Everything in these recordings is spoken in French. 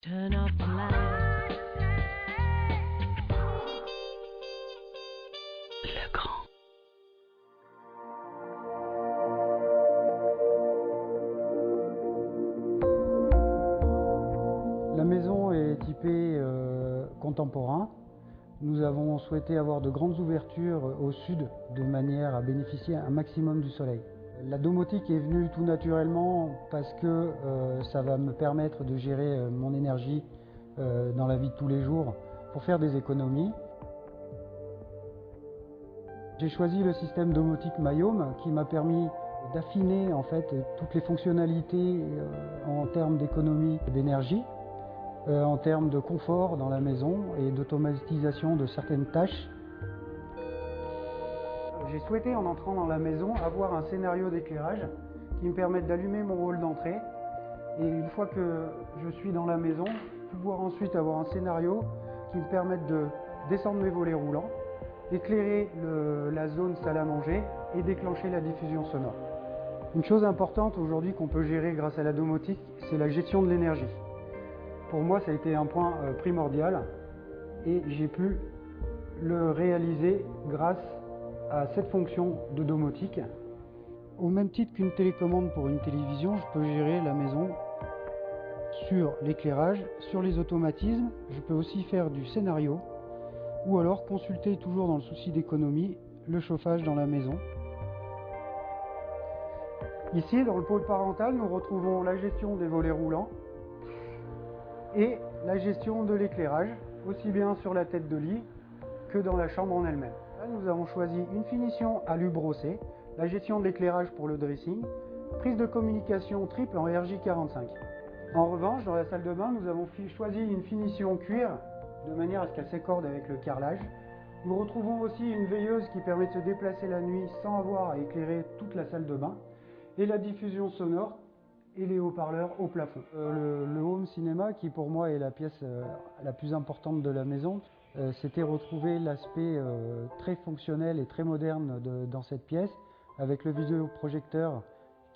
Turn off the light. Le grand. La maison est typée contemporain. Nous avons souhaité avoir de grandes ouvertures au sud de manière à bénéficier un maximum du soleil. La domotique est venue tout naturellement parce que ça va me permettre de gérer mon énergie dans la vie de tous les jours pour faire des économies. J'ai choisi le système domotique Mayome qui m'a permis d'affiner en fait toutes les fonctionnalités en termes d'économie d'énergie, en termes de confort dans la maison et d'automatisation de certaines tâches. J'ai souhaité, en entrant dans la maison, avoir un scénario d'éclairage qui me permette d'allumer mon hall d'entrée et une fois que je suis dans la maison, pouvoir ensuite avoir un scénario qui me permette de descendre mes volets roulants, éclairer la zone salle à manger et déclencher la diffusion sonore. Une chose importante aujourd'hui qu'on peut gérer grâce à la domotique, c'est la gestion de l'énergie. Pour moi, ça a été un point primordial et j'ai pu le réaliser grâce à cette fonction de domotique. Au même titre qu'une télécommande pour une télévision, je peux gérer la maison sur l'éclairage, sur les automatismes. Je peux aussi faire du scénario ou alors consulter, toujours dans le souci d'économie, le chauffage dans la maison. Ici, dans le pôle parental, nous retrouvons la gestion des volets roulants et la gestion de l'éclairage, aussi bien sur la tête de lit que dans la chambre en elle-même. Là, nous avons choisi une finition alu brossé, la gestion de l'éclairage pour le dressing, prise de communication triple en RJ45. En revanche, dans la salle de bain, nous avons choisi une finition cuir de manière à ce qu'elle s'accorde avec le carrelage. Nous retrouvons aussi une veilleuse qui permet de se déplacer la nuit sans avoir à éclairer toute la salle de bain et la diffusion sonore et les haut-parleurs au plafond. Le home cinéma, qui pour moi est la pièce la plus importante de la maison, c'était retrouver l'aspect très fonctionnel et très moderne dans cette pièce, avec le vidéoprojecteur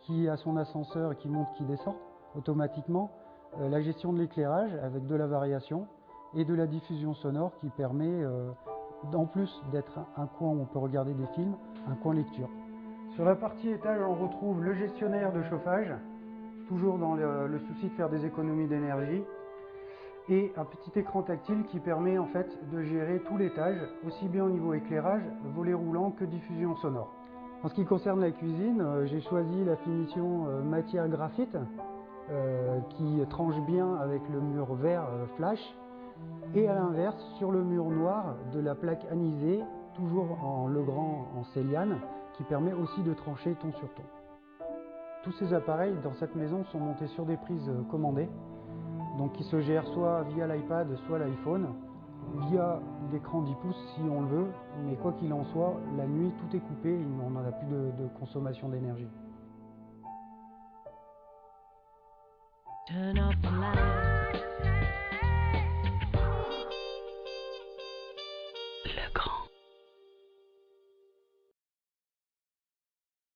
qui a son ascenseur qui monte, qui descend automatiquement, la gestion de l'éclairage avec de la variation et de la diffusion sonore qui permet, en plus d'être un coin où on peut regarder des films, un coin lecture. Sur la partie étage, on retrouve le gestionnaire de chauffage, toujours dans le souci de faire des économies d'énergie, et un petit écran tactile qui permet en fait de gérer tout l'étage, aussi bien au niveau éclairage, volet roulant que diffusion sonore. En ce qui concerne la cuisine, j'ai choisi la finition matière graphite qui tranche bien avec le mur vert flash, et à l'inverse, sur le mur noir, de la plaque anisée, toujours en Legrand en Céliane, qui permet aussi de trancher ton sur ton. Tous ces appareils dans cette maison sont montés sur des prises commandées, donc qui se gèrent soit via l'iPad, soit l'iPhone, via l'écran 10 pouces si on le veut, mais quoi qu'il en soit, la nuit tout est coupé, on n'en a plus de consommation d'énergie. Turn off the light.